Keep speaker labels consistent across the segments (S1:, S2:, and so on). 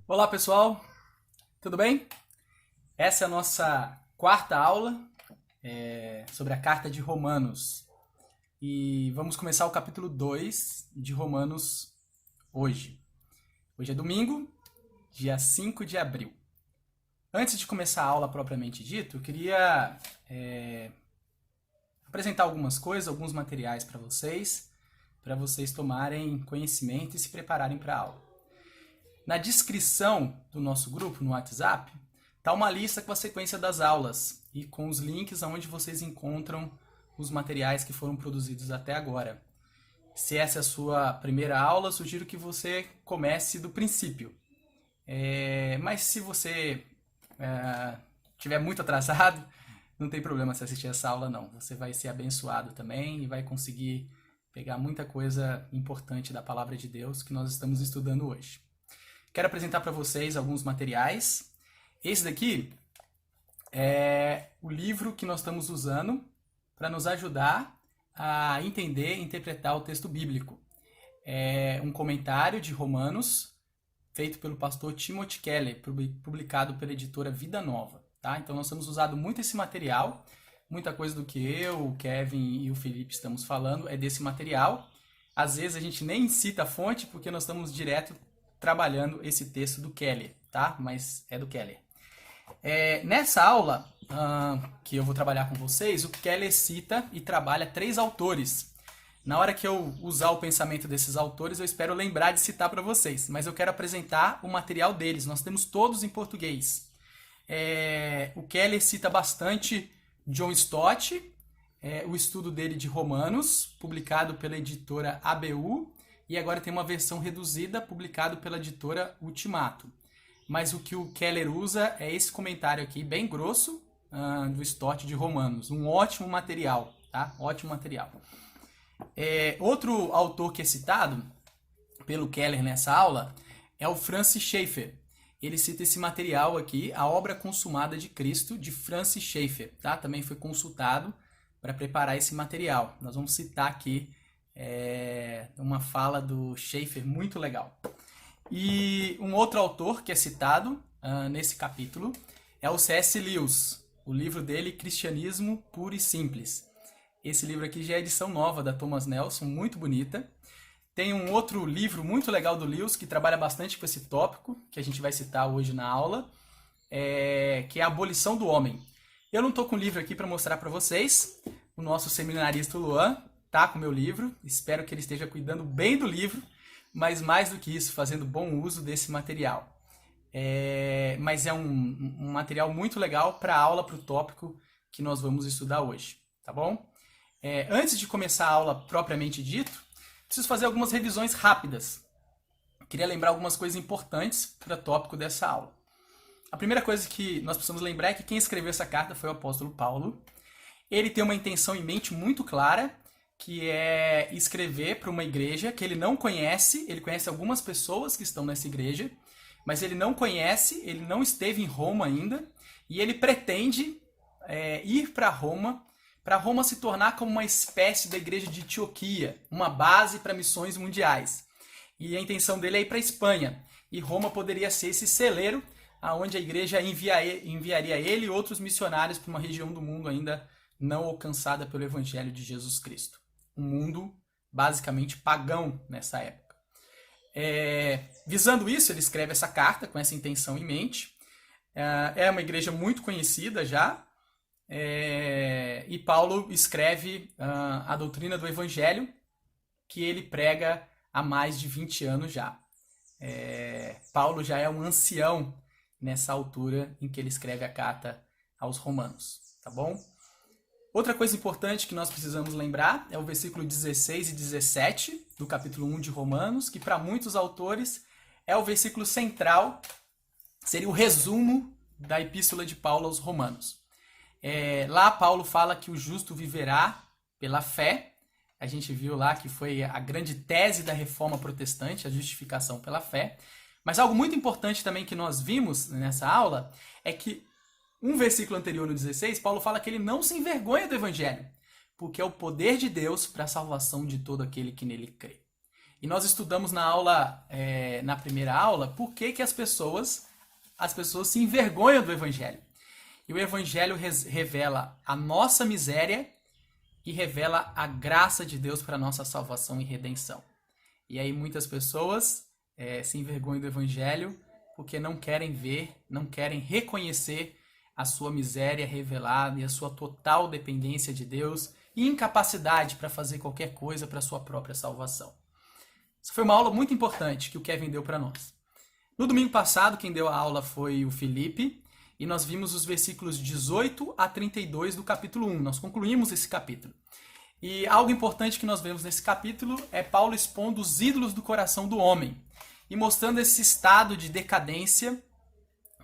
S1: Olá pessoal, tudo bem? Essa é a nossa quarta aula sobre a carta de Romanos e vamos começar o capítulo 2 de Romanos hoje. Hoje é domingo, dia 5 de abril. Antes de começar a aula propriamente dito, eu queria apresentar algumas coisas, alguns materiais para vocês tomarem conhecimento e se prepararem para a aula. Na descrição do nosso grupo no WhatsApp, está uma lista com a sequência das aulas e com os links onde vocês encontram os materiais que foram produzidos até agora. Se essa é a sua primeira aula, sugiro que você comece do princípio. Mas se você estiver muito atrasado, não tem problema se assistir essa aula não. Você vai ser abençoado também e vai conseguir pegar muita coisa importante da Palavra de Deus que nós estamos estudando hoje. Quero apresentar para vocês alguns materiais. Esse daqui é o livro que nós estamos usando para nos ajudar a entender e interpretar o texto bíblico. É um comentário de Romanos, feito pelo pastor Timothy Keller, publicado pela editora Vida Nova. Tá? Então nós temos usado muito esse material, muita coisa do que eu, o Kevin e o Felipe estamos falando é desse material. Às vezes a gente nem cita a fonte porque nós estamos direto trabalhando esse texto do Keller, tá? Mas é do Keller. Nessa aula que eu vou trabalhar com vocês, o Keller cita e trabalha 3 autores. Na hora que eu usar o pensamento desses autores, eu espero lembrar de citar para vocês, mas eu quero apresentar o material deles. Nós temos todos em português. O Keller cita bastante John Stott, o estudo dele de Romanos, publicado pela editora ABU, e agora tem uma versão reduzida, publicado pela editora Ultimato. Mas o que o Keller usa é esse comentário aqui, bem grosso, do Stott de Romanos. Um ótimo material, tá? Ótimo material. Outro autor que é citado pelo Keller nessa aula é o Francis Schaeffer. Ele cita esse material aqui, A Obra Consumada de Cristo, de Francis Schaeffer. Tá? Também foi consultado para preparar esse material. Nós vamos citar aqui uma fala do Schaeffer muito legal. E um outro autor que é citado nesse capítulo é o C.S. Lewis. O livro dele, Cristianismo Puro e Simples. Esse livro aqui já é edição nova da Thomas Nelson, muito bonita. Tem um outro livro muito legal do Lewis que trabalha bastante com esse tópico, que a gente vai citar hoje na aula, que é a Abolição do Homem. Eu não estou com o livro aqui para mostrar para vocês. O nosso seminarista Luan tá com o meu livro. Espero que ele esteja cuidando bem do livro, mas mais do que isso, fazendo bom uso desse material. Mas é um material muito legal para a aula, para o tópico que nós vamos estudar hoje, tá bom? Antes de começar a aula propriamente dito, preciso fazer algumas revisões rápidas. Queria lembrar algumas coisas importantes para o tópico dessa aula. A primeira coisa que nós precisamos lembrar é que quem escreveu essa carta foi o apóstolo Paulo. Ele tem uma intenção em mente muito clara, que é escrever para uma igreja que ele não conhece. Ele conhece algumas pessoas que estão nessa igreja, mas ele não conhece, ele não esteve em Roma ainda, e ele pretende ir para Roma se tornar como uma espécie da igreja de Antioquia, uma base para missões mundiais. E a intenção dele é ir para a Espanha, e Roma poderia ser esse celeiro aonde a igreja enviaria ele e outros missionários para uma região do mundo ainda não alcançada pelo Evangelho de Jesus Cristo. Um mundo basicamente pagão nessa época. Visando isso, ele escreve essa carta com essa intenção em mente. É uma igreja muito conhecida já, e Paulo escreve a doutrina do Evangelho, que ele prega há mais de 20 anos já. Paulo já é um ancião nessa altura em que ele escreve a carta aos Romanos, tá bom? Outra coisa importante que nós precisamos lembrar é o versículo 16 e 17 do capítulo 1 de Romanos, que para muitos autores é o versículo central, seria o resumo da epístola de Paulo aos Romanos. Lá Paulo fala que o justo viverá pela fé. A gente viu lá que foi a grande tese da reforma protestante, a justificação pela fé. Mas algo muito importante também que nós vimos nessa aula é que um versículo anterior, no 16, Paulo fala que ele não se envergonha do Evangelho, porque é o poder de Deus para a salvação de todo aquele que nele crê. E nós estudamos na aula, na primeira aula, por que as pessoas se envergonham do Evangelho. E o Evangelho revela a nossa miséria e revela a graça de Deus para a nossa salvação e redenção. E aí muitas pessoas se envergonham do Evangelho porque não querem ver, não querem reconhecer a sua miséria revelada e a sua total dependência de Deus e incapacidade para fazer qualquer coisa para a sua própria salvação. Essa foi uma aula muito importante que o Kevin deu para nós. No domingo passado, quem deu a aula foi o Felipe, e nós vimos os versículos 18 a 32 do capítulo 1. Nós concluímos esse capítulo. E algo importante que nós vemos nesse capítulo é Paulo expondo os ídolos do coração do homem e mostrando esse estado de decadência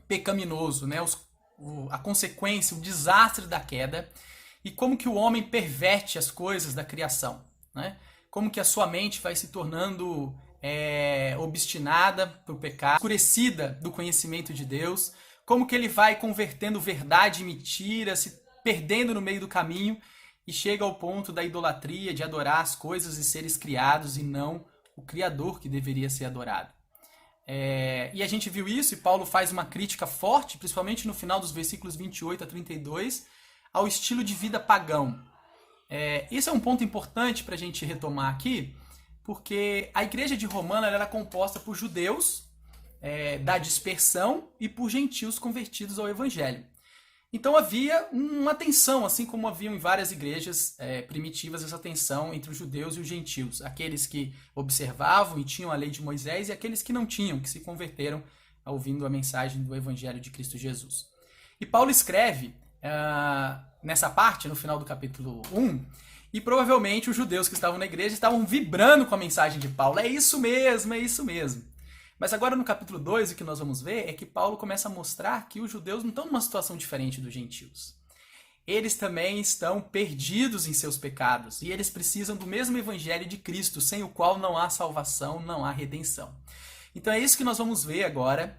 S1: pecaminoso, né? A consequência, o desastre da queda e como que o homem perverte as coisas da criação, né? Como que a sua mente vai se tornando obstinada para o pecado, escurecida do conhecimento de Deus, como que ele vai convertendo verdade em mentira, se perdendo no meio do caminho e chega ao ponto da idolatria, de adorar as coisas e seres criados e não o Criador que deveria ser adorado. E a gente viu isso, e Paulo faz uma crítica forte, principalmente no final dos versículos 28 a 32, ao estilo de vida pagão. Esse é um ponto importante para a gente retomar aqui, porque a igreja de Romana era composta por judeus da dispersão e por gentios convertidos ao evangelho. Então havia uma tensão, assim como haviam em várias igrejas primitivas, essa tensão entre os judeus e os gentios. Aqueles que observavam e tinham a lei de Moisés e aqueles que não tinham, que se converteram ouvindo a mensagem do evangelho de Cristo Jesus. E Paulo escreve nessa parte, no final do capítulo 1, e provavelmente os judeus que estavam na igreja estavam vibrando com a mensagem de Paulo. É isso mesmo, é isso mesmo. Mas agora no capítulo 2, o que nós vamos ver é que Paulo começa a mostrar que os judeus não estão numa situação diferente dos gentios. Eles também estão perdidos em seus pecados e eles precisam do mesmo evangelho de Cristo, sem o qual não há salvação, não há redenção. Então é isso que nós vamos ver agora,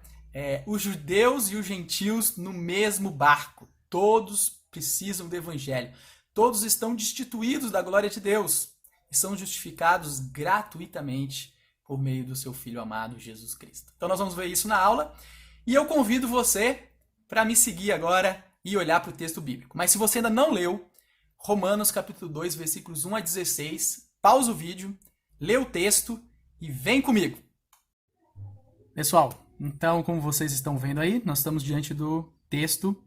S1: os judeus e os gentios no mesmo barco. Todos precisam do evangelho. Todos estão destituídos da glória de Deus e são justificados gratuitamente por meio do seu Filho amado, Jesus Cristo. Então nós vamos ver isso na aula e eu convido você para me seguir agora e olhar para o texto bíblico. Mas se você ainda não leu, Romanos capítulo 2, versículos 1 a 16, pausa o vídeo, lê o texto e vem comigo. Pessoal, então como vocês estão vendo aí, nós estamos diante do texto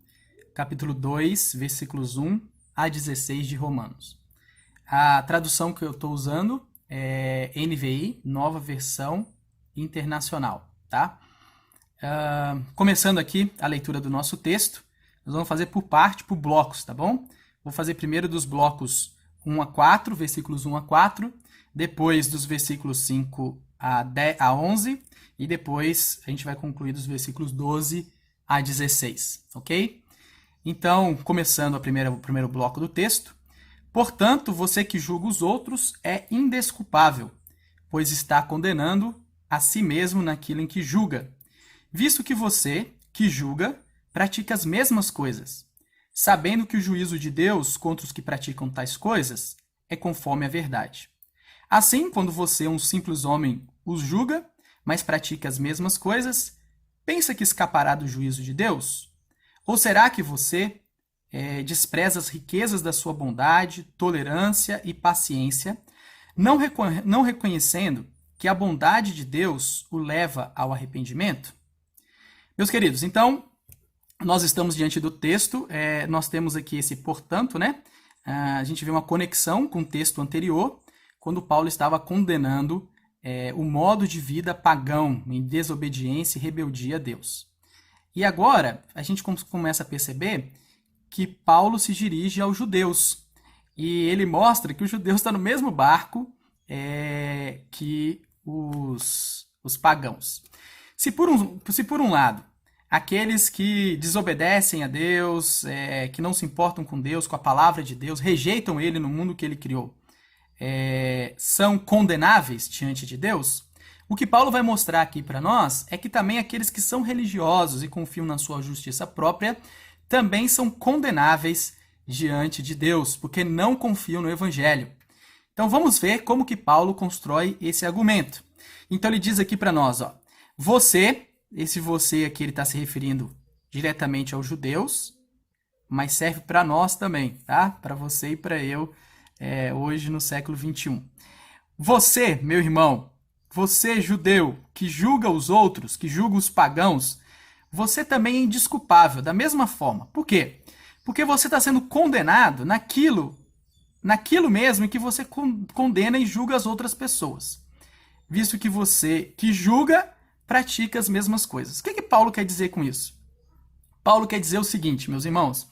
S1: capítulo 2, versículos 1 a 16 de Romanos. A tradução que eu estou usando é NVI, Nova Versão Internacional, tá? Começando aqui a leitura do nosso texto, nós vamos fazer por blocos, tá bom? Vou fazer primeiro dos blocos 1 a 4, versículos 1 a 4, depois dos versículos 5 a 11, e depois a gente vai concluir dos versículos 12 a 16, ok? Então, começando o primeiro bloco do texto, portanto, você que julga os outros é indesculpável, pois está condenando a si mesmo naquilo em que julga, visto que você, que julga, pratica as mesmas coisas, sabendo que o juízo de Deus contra os que praticam tais coisas é conforme a verdade. Assim, quando você, um simples homem, os julga, mas pratica as mesmas coisas, pensa que escapará do juízo de Deus? Ou será que você despreza as riquezas da sua bondade, tolerância e paciência, não reconhecendo que a bondade de Deus o leva ao arrependimento? Meus queridos, então, nós estamos diante do texto, nós temos aqui esse portanto, né? A gente vê uma conexão com o texto anterior, quando Paulo estava condenando o modo de vida pagão, em desobediência e rebeldia a Deus. E agora, a gente começa a perceber que Paulo se dirige aos judeus. E ele mostra que os judeus estão no mesmo barco que os pagãos. Se por um lado, aqueles que desobedecem a Deus, que não se importam com Deus, com a palavra de Deus, rejeitam ele no mundo que ele criou, são condenáveis diante de Deus, o que Paulo vai mostrar aqui para nós é que também aqueles que são religiosos e confiam na sua justiça própria também são condenáveis diante de Deus, porque não confiam no Evangelho. Então vamos ver como que Paulo constrói esse argumento. Então ele diz aqui para nós, ó, você, esse você aqui ele está se referindo diretamente aos judeus, mas serve para nós também, tá? Para você e para eu, hoje no século 21. Você, meu irmão, você judeu que julga os outros, que julga os pagãos, você também é indesculpável, da mesma forma. Por quê? Porque você está sendo condenado naquilo mesmo em que você condena e julga as outras pessoas. Visto que você que julga, pratica as mesmas coisas. O que Paulo quer dizer com isso? Paulo quer dizer o seguinte, meus irmãos,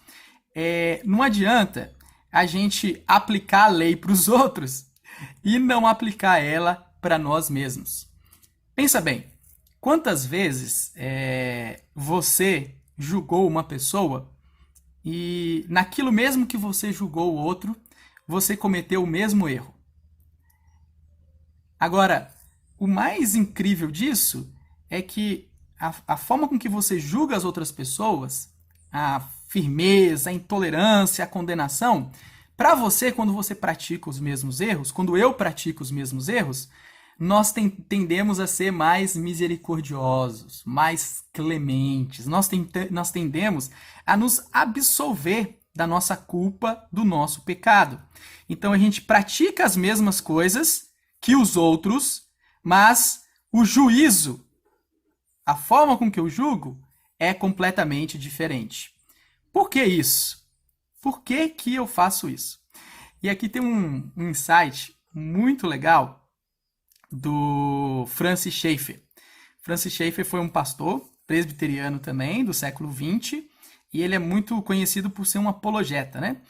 S1: não adianta a gente aplicar a lei para os outros e não aplicar ela para nós mesmos. Pensa bem, quantas vezes você julgou uma pessoa e naquilo mesmo que você julgou o outro, você cometeu o mesmo erro? Agora, o mais incrível disso é que a forma com que você julga as outras pessoas, a firmeza, a intolerância, a condenação, para você, quando você pratica os mesmos erros, quando eu pratico os mesmos erros, nós tendemos a ser mais misericordiosos, mais clementes. Nós tendemos a nos absolver da nossa culpa, do nosso pecado. Então a gente pratica as mesmas coisas que os outros, mas o juízo, a forma com que eu julgo, é completamente diferente. Por que isso? Por que que eu faço isso? E aqui tem um insight muito legal do Francis Schaeffer. Francis Schaeffer foi um pastor presbiteriano também, do século XX, e ele é muito conhecido por ser um apologeta, né?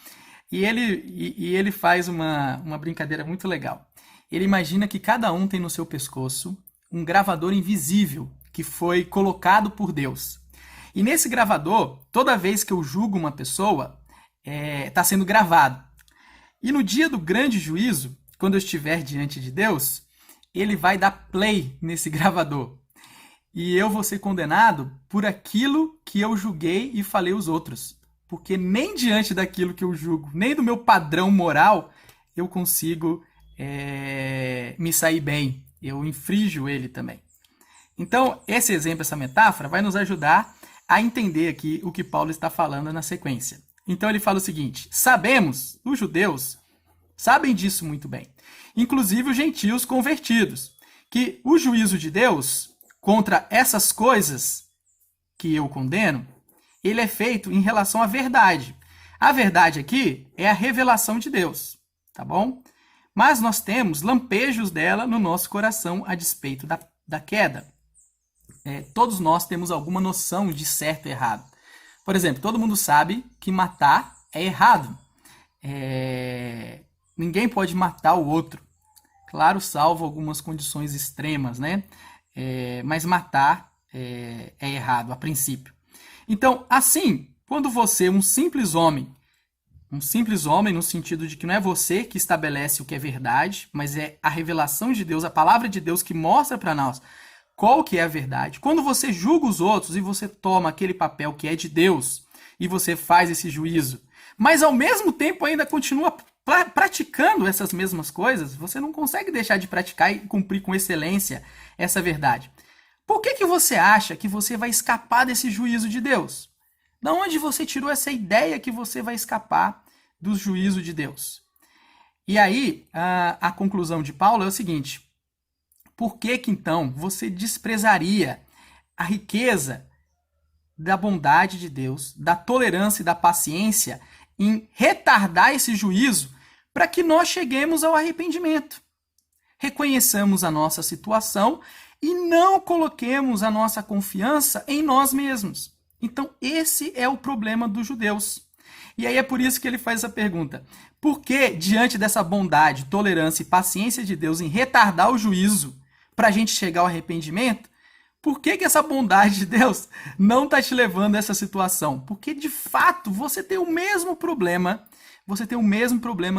S1: E ele faz uma brincadeira muito legal. Ele imagina que cada um tem no seu pescoço um gravador invisível que foi colocado por Deus. E nesse gravador, toda vez que eu julgo uma pessoa, está sendo gravado. E no dia do grande juízo, quando eu estiver diante de Deus, ele vai dar play nesse gravador. E eu vou ser condenado por aquilo que eu julguei e falei os outros. Porque nem diante daquilo que eu julgo, nem do meu padrão moral, eu consigo me sair bem. Eu infrinjo ele também. Então, esse exemplo, essa metáfora, vai nos ajudar a entender aqui o que Paulo está falando na sequência. Então ele fala o seguinte: sabemos, os judeus sabem disso muito bem, inclusive os gentios convertidos, que o juízo de Deus contra essas coisas que eu condeno, ele é feito em relação à verdade. A verdade aqui é a revelação de Deus, tá bom? Mas nós temos lampejos dela no nosso coração a despeito da queda. Todos nós temos alguma noção de certo e errado. Por exemplo, todo mundo sabe que matar é errado. Ninguém pode matar o outro. Claro, salvo algumas condições extremas, né? Mas matar é errado a princípio. Então, assim, quando você, um simples homem no sentido de que não é você que estabelece o que é verdade, mas é a revelação de Deus, a palavra de Deus que mostra para nós qual que é a verdade. Quando você julga os outros e você toma aquele papel que é de Deus e você faz esse juízo, mas ao mesmo tempo ainda continua praticando essas mesmas coisas, você não consegue deixar de praticar e cumprir com excelência essa verdade. Por que você acha que você vai escapar desse juízo de Deus? Da onde você tirou essa ideia que você vai escapar do juízo de Deus? E aí, a conclusão de Paulo é o seguinte: por que então você desprezaria a riqueza da bondade de Deus, da tolerância e da paciência em retardar esse juízo para que nós cheguemos ao arrependimento? Reconheçamos a nossa situação e não coloquemos a nossa confiança em nós mesmos. Então, esse é o problema dos judeus. E aí é por isso que ele faz essa pergunta: por que, diante dessa bondade, tolerância e paciência de Deus em retardar o juízo para a gente chegar ao arrependimento, por que essa bondade de Deus não está te levando a essa situação? Porque, de fato, você tem o mesmo problema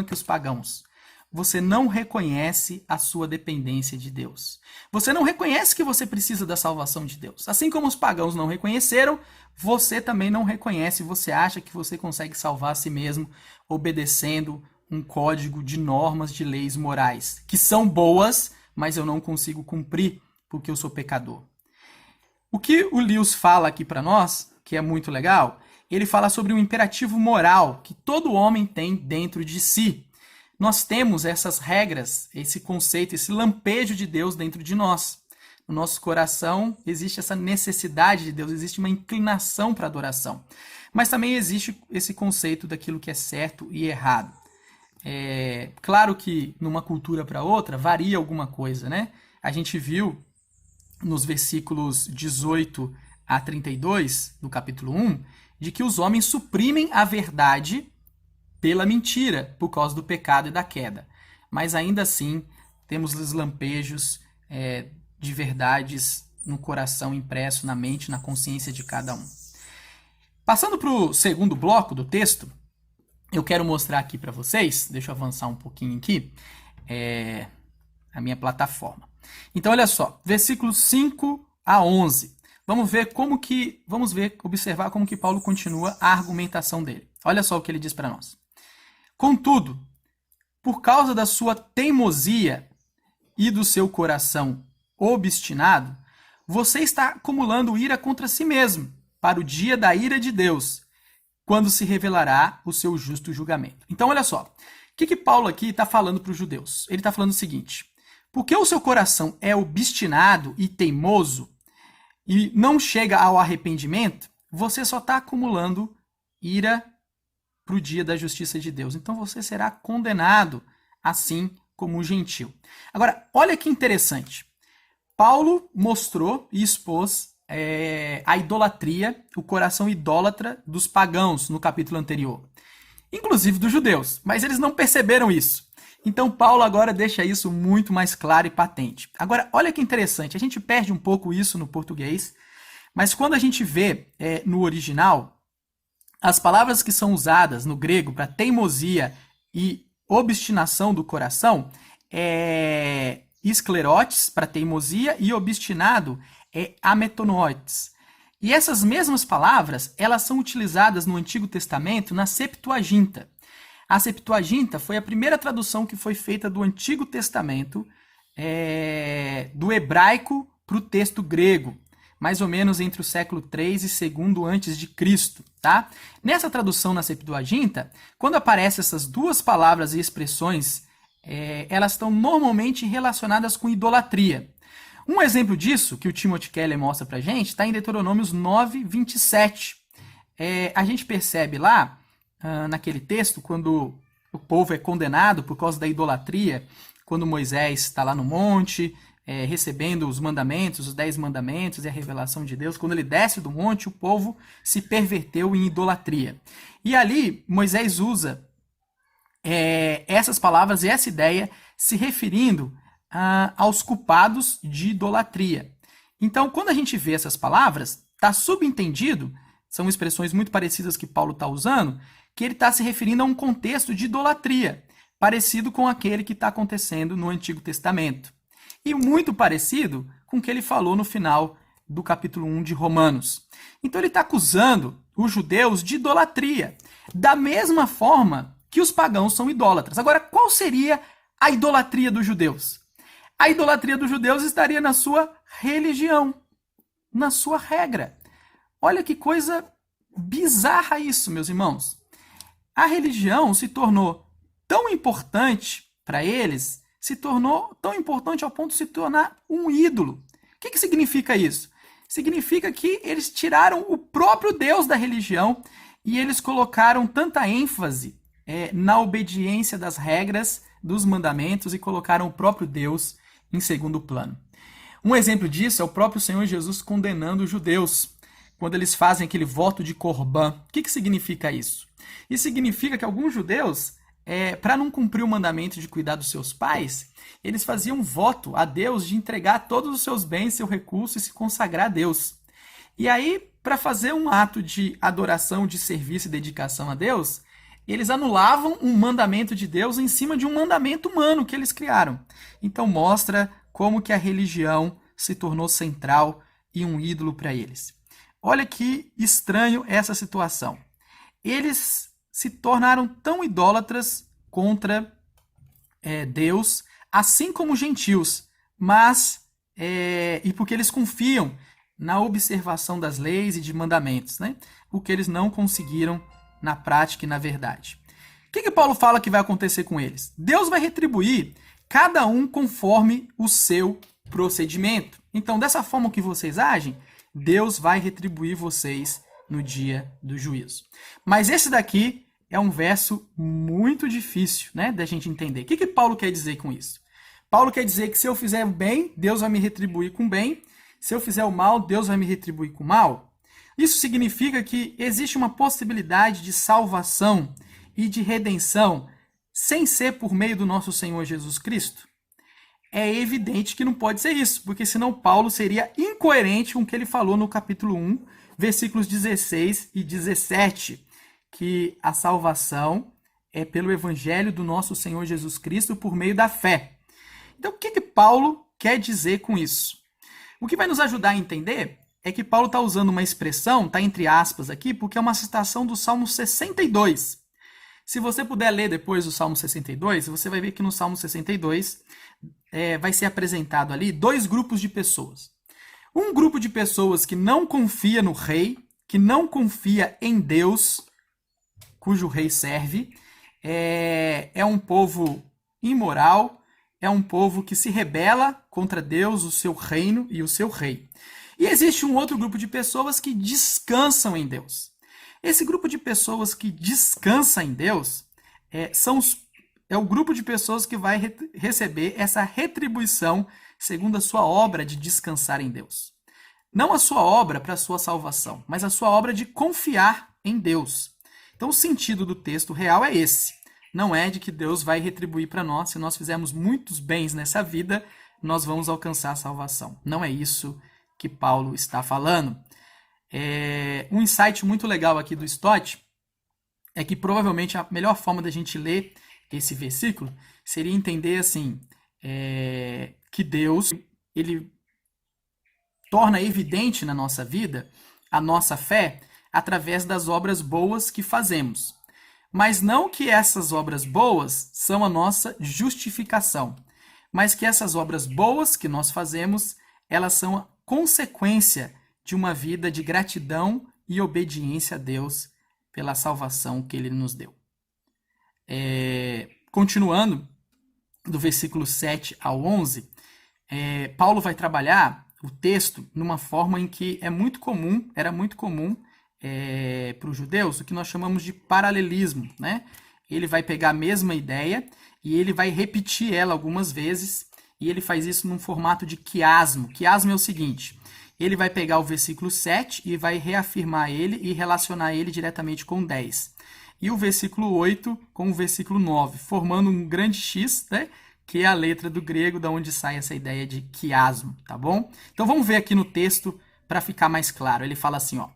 S1: que os pagãos. Você não reconhece a sua dependência de Deus. Você não reconhece que você precisa da salvação de Deus. Assim como os pagãos não reconheceram, você também não reconhece. Você acha que você consegue salvar a si mesmo obedecendo um código de normas, de leis morais, que são boas, mas eu não consigo cumprir porque eu sou pecador. O que o Lewis fala aqui para nós, que é muito legal, ele fala sobre um imperativo moral que todo homem tem dentro de si. Nós temos essas regras, esse conceito, esse lampejo de Deus dentro de nós. No nosso coração existe essa necessidade de Deus, existe uma inclinação para adoração. Mas também existe esse conceito daquilo que é certo e errado. Claro que numa cultura para outra varia alguma coisa, né? A gente viu nos versículos 18 a 32 do capítulo 1, de que os homens suprimem a verdade pela mentira, por causa do pecado e da queda. Mas ainda assim, temos os lampejos de verdades no coração impresso, na mente, na consciência de cada um. Passando para o segundo bloco do texto, eu quero mostrar aqui para vocês, deixa eu avançar um pouquinho aqui, a minha plataforma. Então, olha só, versículos 5 a 11. Vamos observar como que Paulo continua a argumentação dele. Olha só o que ele diz para nós. Contudo, por causa da sua teimosia e do seu coração obstinado, você está acumulando ira contra si mesmo, para o dia da ira de Deus, quando se revelará o seu justo julgamento. Então, olha só, o que Paulo aqui está falando para os judeus? Ele está falando o seguinte: porque o seu coração é obstinado e teimoso e não chega ao arrependimento, você só está acumulando ira para o dia da justiça de Deus. Então você será condenado assim como o gentio. Agora, olha que interessante. Paulo mostrou e expôs a idolatria, o coração idólatra dos pagãos no capítulo anterior. Inclusive dos judeus, mas eles não perceberam isso. Então Paulo agora deixa isso muito mais claro e patente. Agora, olha que interessante, a gente perde um pouco isso no português, mas quando a gente vê no original, as palavras que são usadas no grego para teimosia e obstinação do coração é esclerotes, para teimosia, e obstinado é ametonoites. E essas mesmas palavras, elas são utilizadas no Antigo Testamento na Septuaginta. A Septuaginta foi a primeira tradução que foi feita do Antigo Testamento, do hebraico para o texto grego, mais ou menos entre o século 3 e 2 antes de Cristo, tá? Nessa tradução na Septuaginta, quando aparecem essas duas palavras e expressões, elas estão normalmente relacionadas com idolatria. Um exemplo disso, que o Timothy Keller mostra pra gente, está em Deuteronômios 9, 27. A gente percebe lá, naquele texto, quando o povo é condenado por causa da idolatria, quando Moisés está lá no monte, recebendo os mandamentos, os 10 mandamentos e a revelação de Deus, quando ele desce do monte, o povo se perverteu em idolatria. E ali, Moisés usa essas palavras e essa ideia se referindo aos culpados de idolatria. Então, quando a gente vê essas palavras, está subentendido, são expressões muito parecidas que Paulo está usando, que ele está se referindo a um contexto de idolatria, parecido com aquele que está acontecendo no Antigo Testamento. E muito parecido com o que ele falou no final do capítulo 1 de Romanos. Então ele está acusando os judeus de idolatria, da mesma forma que os pagãos são idólatras. Agora, qual seria a idolatria dos judeus? A idolatria dos judeus estaria na sua religião, na sua regra. Olha que coisa bizarra isso, meus irmãos. A religião se tornou tão importante para eles, se tornou tão importante ao ponto de se tornar um ídolo. O que significa isso? Significa que eles tiraram o próprio Deus da religião e eles colocaram tanta ênfase na obediência das regras, dos mandamentos, e colocaram o próprio Deus em segundo plano. Um exemplo disso é o próprio Senhor Jesus condenando os judeus, quando eles fazem aquele voto de Corbã. O que significa isso? Isso significa que alguns judeus, para não cumprir o mandamento de cuidar dos seus pais, eles faziam voto a Deus de entregar todos os seus bens, seu recurso e se consagrar a Deus. E aí, para fazer um ato de adoração, de serviço e dedicação a Deus, eles anulavam um mandamento de Deus em cima de um mandamento humano que eles criaram. Então mostra como que a religião se tornou central e um ídolo para eles. Olha que estranho essa situação. Eles se tornaram tão idólatras contra Deus, assim como os gentios, mas e porque eles confiam na observação das leis e de mandamentos, né? O que eles não conseguiram na prática e na verdade. O que Paulo fala que vai acontecer com eles? Deus vai retribuir cada um conforme o seu procedimento. Então, dessa forma que vocês agem, Deus vai retribuir vocês no dia do juízo. Mas esse daqui é um verso muito difícil, né, da gente entender. O que Paulo quer dizer com isso? Paulo quer dizer que se eu fizer o bem, Deus vai me retribuir com bem. Se eu fizer o mal, Deus vai me retribuir com mal. Isso significa que existe uma possibilidade de salvação e de redenção sem ser por meio do nosso Senhor Jesus Cristo? É evidente que não pode ser isso, porque senão Paulo seria incoerente com o que ele falou no capítulo 1, versículos 16 e 17, que a salvação é pelo evangelho do nosso Senhor Jesus Cristo por meio da fé. Então, o que Paulo quer dizer com isso? O que vai nos ajudar a entender é que Paulo está usando uma expressão, está entre aspas aqui, porque é uma citação do Salmo 62. Se você puder ler depois o Salmo 62, você vai ver que no Salmo 62 vai ser apresentado ali dois grupos de pessoas. Um grupo de pessoas que não confia no rei, que não confia em Deus, cujo rei serve, é um povo imoral, é um povo que se rebela contra Deus, o seu reino e o seu rei. E existe um outro grupo de pessoas que descansam em Deus. Esse grupo de pessoas que descansa em Deus é o grupo de pessoas que vai receber essa retribuição segundo a sua obra de descansar em Deus. Não a sua obra para a sua salvação, mas a sua obra de confiar em Deus. Então o sentido do texto real é esse. Não é de que Deus vai retribuir para nós, se nós fizermos muitos bens nessa vida, nós vamos alcançar a salvação. Não é isso que Paulo está falando. Um insight muito legal aqui do Stott é que provavelmente a melhor forma da gente ler esse versículo seria entender assim, que Deus ele torna evidente na nossa vida a nossa fé através das obras boas que fazemos. Mas não que essas obras boas são a nossa justificação, mas que essas obras boas que nós fazemos, elas são a consequência de uma vida de gratidão e obediência a Deus pela salvação que Ele nos deu. Continuando, do versículo 7 ao 11, Paulo vai trabalhar o texto numa forma em que era muito comum para os judeus, o que nós chamamos de paralelismo, né? Ele vai pegar a mesma ideia e ele vai repetir ela algumas vezes, e ele faz isso num formato de quiasmo. Quiasmo é o seguinte: ele vai pegar o versículo 7 e vai reafirmar ele e relacionar ele diretamente com 10. E o versículo 8 com o versículo 9, formando um grande X, né? Que é a letra do grego, da onde sai essa ideia de quiasmo, tá bom? Então vamos ver aqui no texto para ficar mais claro. Ele fala assim, ó: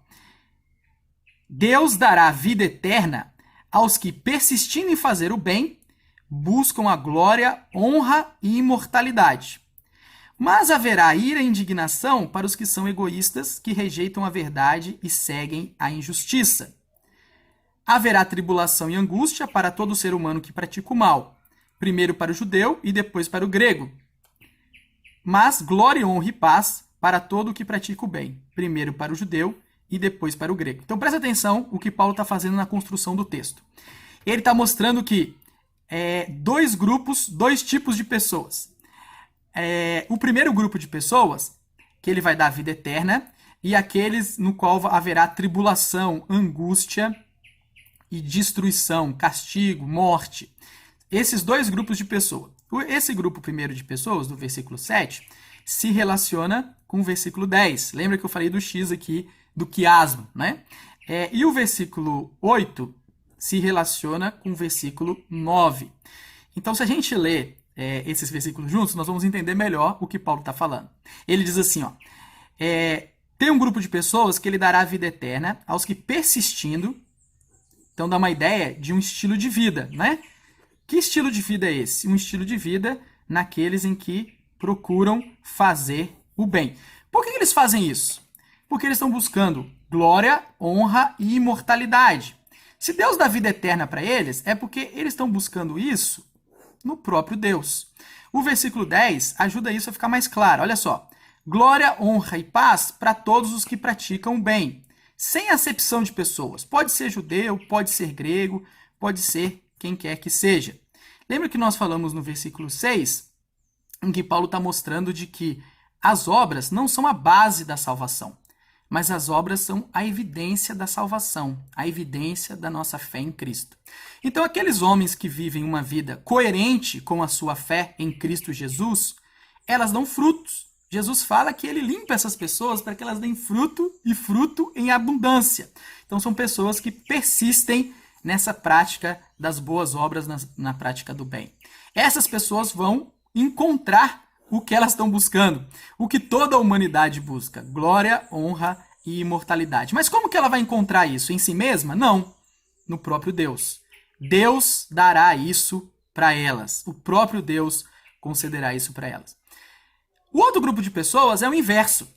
S1: Deus dará vida eterna aos que, persistindo em fazer o bem, buscam a glória, honra e imortalidade. Mas haverá ira e indignação para os que são egoístas, que rejeitam a verdade e seguem a injustiça. Haverá tribulação e angústia para todo ser humano que pratica o mal, primeiro para o judeu e depois para o grego. Mas glória, honra e paz para todo o que pratica o bem, primeiro para o judeu e depois para o grego. Então presta atenção o que Paulo está fazendo na construção do texto. Ele está mostrando que dois grupos, dois tipos de pessoas. O primeiro grupo de pessoas, que ele vai dar a vida eterna, e aqueles no qual haverá tribulação, angústia e destruição, castigo, morte. Esses dois grupos de pessoas. Esse grupo primeiro de pessoas, do versículo 7, se relaciona com o versículo 10. Lembra que eu falei do X aqui, do quiasmo, né? E o versículo 8 se relaciona com o versículo 9. Então, se a gente lê esses versículos juntos, nós vamos entender melhor o que Paulo está falando. Ele diz assim, ó: tem um grupo de pessoas que ele dará a vida eterna aos que persistindo. Então dá uma ideia de um estilo de vida, né? Que estilo de vida é esse? Um estilo de vida naqueles em que procuram fazer o bem. Por que eles fazem isso? Porque eles estão buscando glória, honra e imortalidade. Se Deus dá vida eterna para eles, é porque eles estão buscando isso no próprio Deus. O versículo 10 ajuda isso a ficar mais claro. Olha só. Glória, honra e paz para todos os que praticam o bem, sem acepção de pessoas. Pode ser judeu, pode ser grego, pode ser quem quer que seja. Lembra que nós falamos no versículo 6, em que Paulo está mostrando de que as obras não são a base da salvação, mas as obras são a evidência da salvação, a evidência da nossa fé em Cristo. Então, aqueles homens que vivem uma vida coerente com a sua fé em Cristo Jesus, elas dão frutos. Jesus fala que ele limpa essas pessoas para que elas deem fruto e fruto em abundância. Então, são pessoas que persistem nessa prática das boas obras, na prática do bem. Essas pessoas vão encontrar o que elas estão buscando, o que toda a humanidade busca: glória, honra e imortalidade. Mas como que ela vai encontrar isso? Em si mesma? Não, no próprio Deus. Deus dará isso para elas. O próprio Deus concederá isso para elas. O outro grupo de pessoas é o inverso.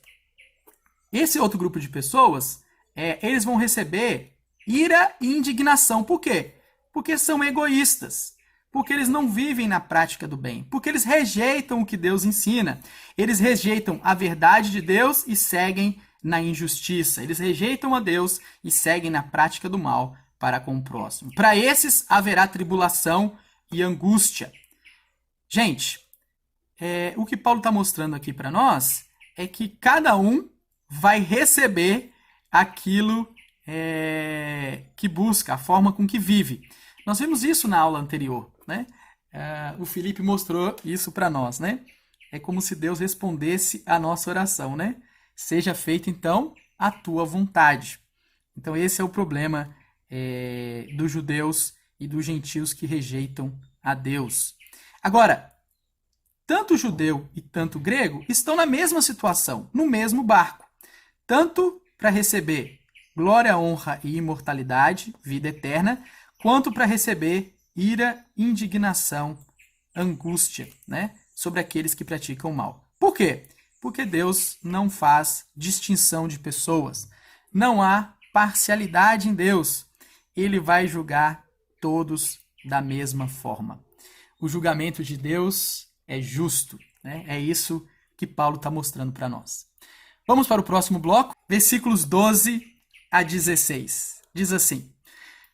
S1: Esse outro grupo de pessoas, eles vão receber ira e indignação. Por quê? Porque são egoístas. Porque eles não vivem na prática do bem. Porque eles rejeitam o que Deus ensina. Eles rejeitam a verdade de Deus e seguem na injustiça. Eles rejeitam a Deus e seguem na prática do mal para com o próximo. Para esses haverá tribulação e angústia. Gente, o que Paulo está mostrando aqui para nós é que cada um vai receber aquilo que busca, a forma com que vive. Nós vimos isso na aula anterior, né? O Felipe mostrou isso para nós, né? É como se Deus respondesse a nossa oração, né? Seja feita, então, a tua vontade. Então, esse é o problema dos judeus e dos gentios que rejeitam a Deus. Agora, tanto judeu e tanto grego estão na mesma situação, no mesmo barco. Tanto para receber glória, honra e imortalidade, vida eterna, quanto para receber ira, indignação, angústia, né, sobre aqueles que praticam o mal. Por quê? Porque Deus não faz distinção de pessoas. Não há parcialidade em Deus. Ele vai julgar todos da mesma forma. O julgamento de Deus é justo, né? É isso que Paulo está mostrando para nós. Vamos para o próximo bloco, versículos 12 a 16. Diz assim: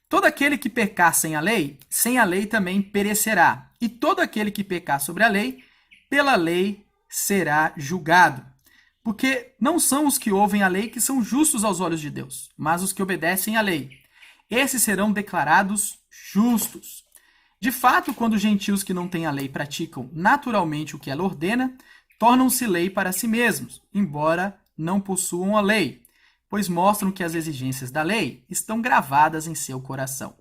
S1: todo aquele que pecar sem a lei também perecerá. E todo aquele que pecar sobre a lei, pela lei será julgado. Porque não são os que ouvem a lei que são justos aos olhos de Deus, mas os que obedecem à lei. Esses serão declarados justos. De fato, quando os gentios que não têm a lei praticam naturalmente o que ela ordena, tornam-se lei para si mesmos, embora não possuam a lei, pois mostram que as exigências da lei estão gravadas em seu coração.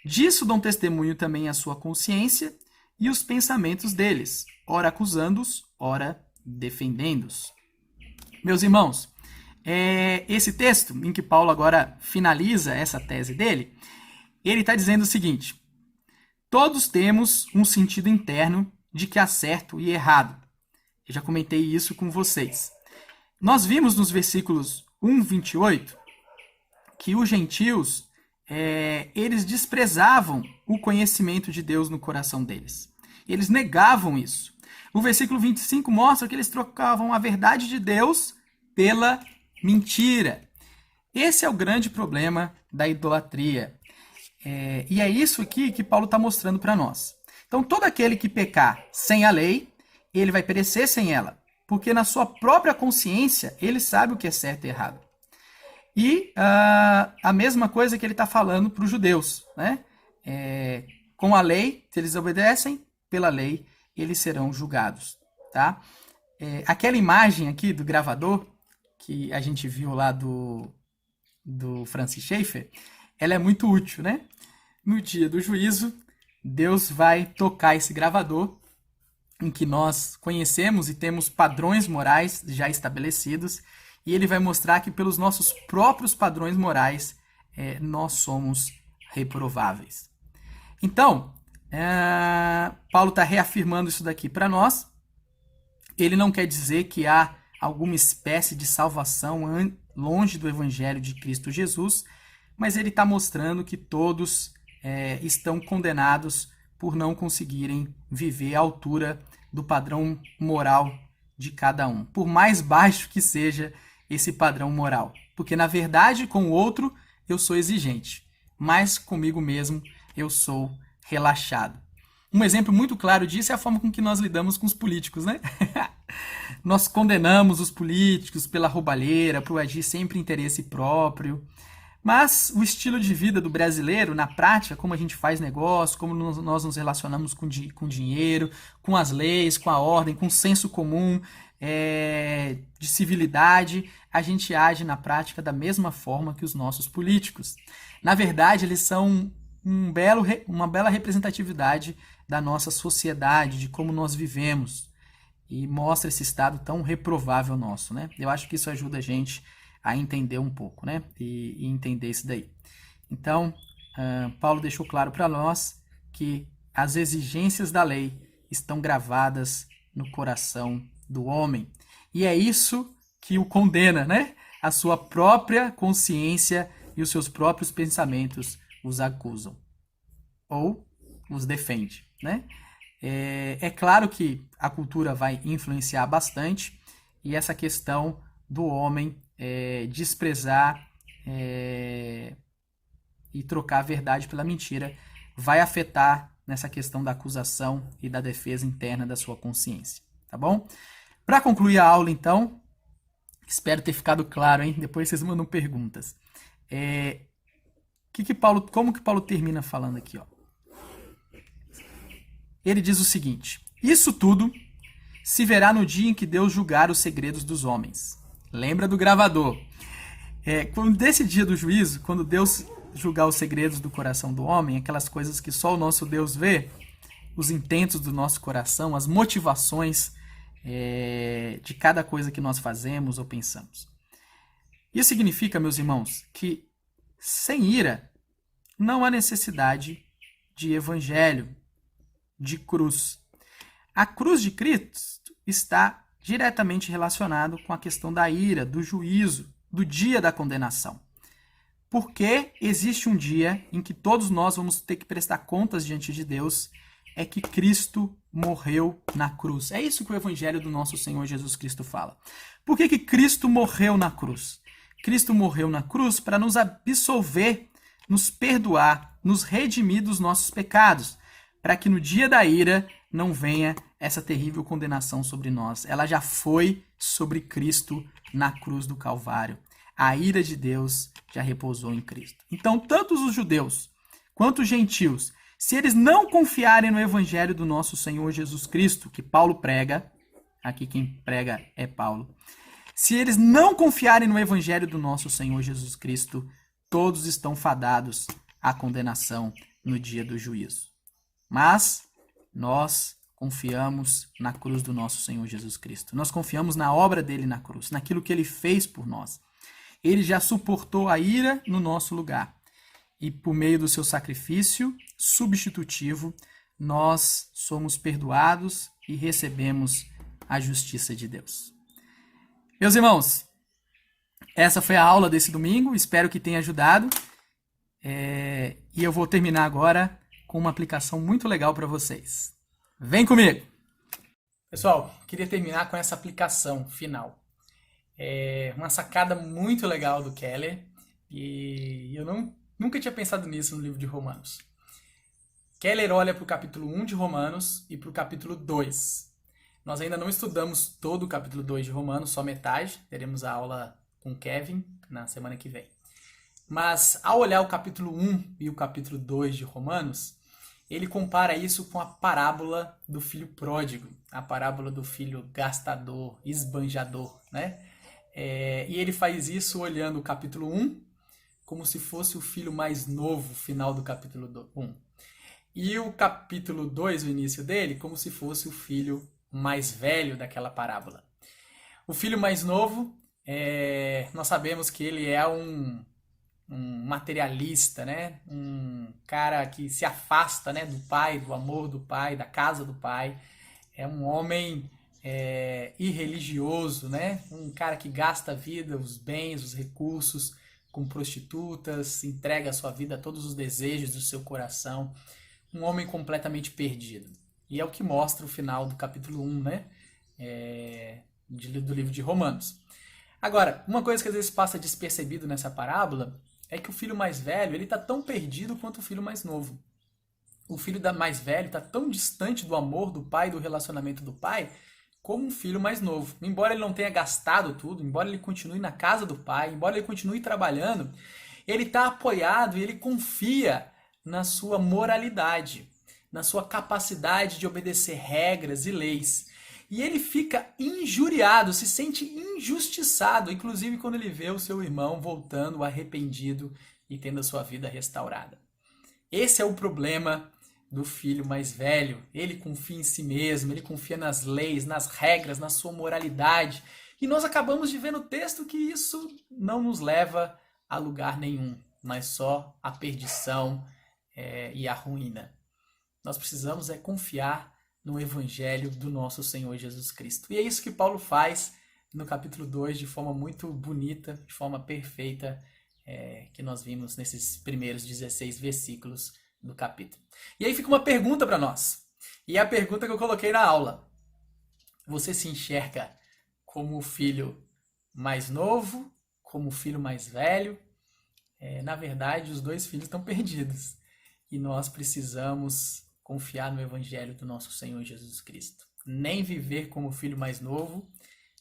S1: Disso dão testemunho também a sua consciência e os pensamentos deles, ora acusando-os, ora defendendo-os. Meus irmãos, esse texto, em que Paulo agora finaliza essa tese dele, ele está dizendo o seguinte: todos temos um sentido interno de que há certo e errado. Eu já comentei isso com vocês. Nós vimos nos versículos 1, 28, que os gentios, eles desprezavam o conhecimento de Deus no coração deles. Eles negavam isso. O versículo 25 mostra que eles trocavam a verdade de Deus pela mentira. Esse é o grande problema da idolatria. E é isso aqui que Paulo está mostrando para nós. Então, todo aquele que pecar sem a lei, ele vai perecer sem ela, porque na sua própria consciência ele sabe o que é certo e errado. E a mesma coisa que ele está falando para os judeus, né? Com a lei, se eles obedecem, pela lei, eles serão julgados. Tá? Aquela imagem aqui do gravador, que a gente viu lá do Francis Schaeffer, ela é muito útil, né? No dia do juízo, Deus vai tocar esse gravador, em que nós conhecemos e temos padrões morais já estabelecidos, e ele vai mostrar que pelos nossos próprios padrões morais nós somos reprováveis. Então, Paulo está reafirmando isso daqui para nós. Ele não quer dizer que há alguma espécie de salvação longe do Evangelho de Cristo Jesus, mas ele está mostrando que todos estão condenados por não conseguirem viver à altura do padrão moral de cada um, por mais baixo que seja esse padrão moral. Porque, na verdade, com o outro eu sou exigente, mas comigo mesmo eu sou relaxado. Um exemplo muito claro disso é a forma com que nós lidamos com os políticos, né? Nós condenamos os políticos pela roubalheira, por agir sempre em interesse próprio. Mas o estilo de vida do brasileiro, na prática, como a gente faz negócio, como nós nos relacionamos com dinheiro, com as leis, com a ordem, com o senso comum, de civilidade, a gente age na prática da mesma forma que os nossos políticos. Na verdade, eles são uma bela representatividade da nossa sociedade, de como nós vivemos, e mostra esse estado tão reprovável nosso, né? Eu acho que isso ajuda a gente a entender um pouco, né? E entender isso daí. Então, Paulo deixou claro para nós que as exigências da lei estão gravadas no coração do homem. E é isso que o condena, né? A sua própria consciência e os seus próprios pensamentos os acusam. Ou os defende, né? É claro que a cultura vai influenciar bastante, e essa questão do homem desprezar e trocar a verdade pela mentira vai afetar nessa questão da acusação e da defesa interna da sua consciência, tá bom? Para concluir a aula, então, espero ter ficado claro, hein? Depois vocês mandam perguntas. Como que Paulo termina falando aqui, ó? Ele diz o seguinte: isso tudo se verá no dia em que Deus julgar os segredos dos homens. Lembra do gravador. Quando desse dia do juízo, quando Deus julgar os segredos do coração do homem, aquelas coisas que só o nosso Deus vê, os intentos do nosso coração, as motivações de cada coisa que nós fazemos ou pensamos. Isso significa, meus irmãos, que sem ira não há necessidade de evangelho, de cruz. A cruz de Cristo está diretamente relacionado com a questão da ira, do juízo, do dia da condenação. Porque existe um dia em que todos nós vamos ter que prestar contas diante de Deus, é que Cristo morreu na cruz. É isso que o evangelho do nosso Senhor Jesus Cristo fala. Por que Cristo morreu na cruz? Cristo morreu na cruz para nos absolver, nos perdoar, nos redimir dos nossos pecados, para que no dia da ira não venha essa terrível condenação sobre nós. Ela já foi sobre Cristo na cruz do Calvário. A ira de Deus já repousou em Cristo. Então, tanto os judeus quanto os gentios, se eles não confiarem no evangelho do nosso Senhor Jesus Cristo, que Paulo prega, aqui quem prega é Paulo, se eles não confiarem no evangelho do nosso Senhor Jesus Cristo, todos estão fadados à condenação no dia do juízo. Mas nós confiamos na cruz do nosso Senhor Jesus Cristo. Nós confiamos na obra dele na cruz, naquilo que ele fez por nós. Ele já suportou a ira no nosso lugar. E por meio do seu sacrifício substitutivo, nós somos perdoados e recebemos a justiça de Deus. Meus irmãos, essa foi a aula desse domingo. Espero que tenha ajudado. E eu vou terminar agora com uma aplicação muito legal para vocês. Vem comigo! Pessoal, queria terminar com essa aplicação final. Uma sacada muito legal do Keller, e eu nunca tinha pensado nisso no livro de Romanos. Keller olha para o capítulo 1 de Romanos e para o capítulo 2. Nós ainda não estudamos todo o capítulo 2 de Romanos, só metade. Teremos a aula com Kevin na semana que vem. Mas, ao olhar o capítulo 1 e o capítulo 2 de Romanos, ele compara isso com a parábola do filho pródigo, a parábola do filho gastador, esbanjador, né? E ele faz isso olhando o capítulo 1 como se fosse o filho mais novo, final do capítulo 1. E o capítulo 2, o início dele, como se fosse o filho mais velho daquela parábola. O filho mais novo, nós sabemos que ele é um materialista, né? Um cara que se afasta, né, do pai, do amor do pai, da casa do pai. É um homem irreligioso, né? Um cara que gasta a vida, os bens, os recursos com prostitutas, entrega a sua vida a todos os desejos do seu coração, um homem completamente perdido. E é o que mostra o final do capítulo 1, né? Do livro de Romanos. Agora, uma coisa que às vezes passa despercebido nessa parábola é que o filho mais velho ele está tão perdido quanto o filho mais novo. O filho mais velho está tão distante do amor do pai, do relacionamento do pai, como um filho mais novo. Embora ele não tenha gastado tudo, embora ele continue na casa do pai, embora ele continue trabalhando, ele está apoiado e ele confia na sua moralidade, na sua capacidade de obedecer regras e leis. E ele fica injuriado, se sente injustiçado, inclusive quando ele vê o seu irmão voltando arrependido e tendo a sua vida restaurada. Esse é o problema do filho mais velho. Ele confia em si mesmo, ele confia nas leis, nas regras, na sua moralidade. E nós acabamos de ver no texto que isso não nos leva a lugar nenhum, mas só a perdição e a ruína. Nós precisamos confiar no Evangelho do nosso Senhor Jesus Cristo. E é isso que Paulo faz no capítulo 2 de forma muito bonita, de forma perfeita, que nós vimos nesses primeiros 16 versículos do capítulo. E aí fica uma pergunta para nós. E é a pergunta que eu coloquei na aula. Você se enxerga como o filho mais novo, como o filho mais velho? Na verdade, os dois filhos estão perdidos. E nós precisamos confiar no Evangelho do nosso Senhor Jesus Cristo. Nem viver como filho mais novo,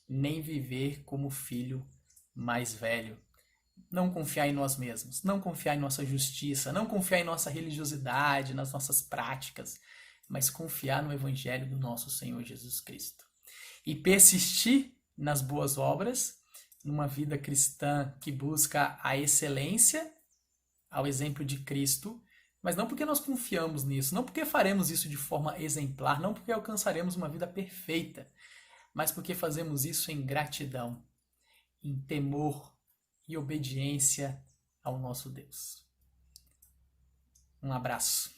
S1: nem viver como filho mais velho. Não confiar em nós mesmos, não confiar em nossa justiça, não confiar em nossa religiosidade, nas nossas práticas, mas confiar no Evangelho do nosso Senhor Jesus Cristo. E persistir nas boas obras, numa vida cristã que busca a excelência, ao exemplo de Cristo, mas não porque nós confiamos nisso, não porque faremos isso de forma exemplar, não porque alcançaremos uma vida perfeita, mas porque fazemos isso em gratidão, em temor e obediência ao nosso Deus. Um abraço.